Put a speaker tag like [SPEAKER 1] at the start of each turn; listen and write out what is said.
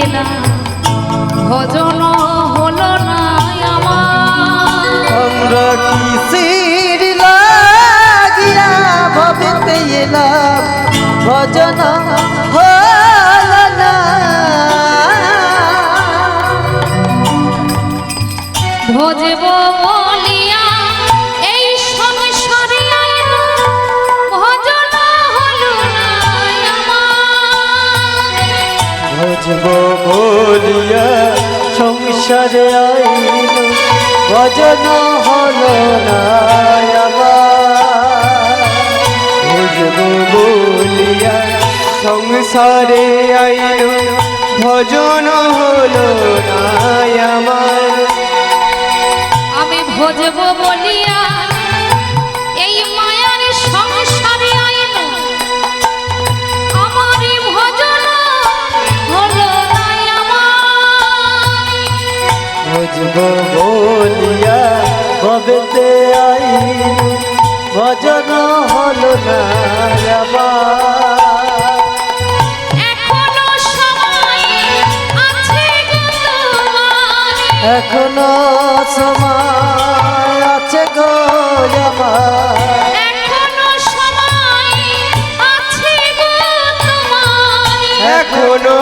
[SPEAKER 1] এলাম ভজন হলো না আমার।
[SPEAKER 2] আমরা কিসের লাগিয়া ভবেতে এলাম ভজন হলো না।
[SPEAKER 1] ভজব বলিয়া এই সংসারে আইল ভজন হলো না আমার।
[SPEAKER 2] ভজব বলিয়া সংসারে আইল ভজন হলো না আমার। ভজব বলিয়া সংসারে আইল ভজন হলো না আমার।
[SPEAKER 1] আমি ভজব বলিয়া এই মায়ার সংসারে আইল আমার ভজন হলো না আমার।
[SPEAKER 2] ভজব বলিয়া ভবেতে আইল ভজন হলো না আমার।
[SPEAKER 1] এখনো সময় আছে গো তোমার,
[SPEAKER 2] এখনো সময় আছে গো আমার।
[SPEAKER 1] এখনো সময় আছে গো তোমার,
[SPEAKER 2] এখনো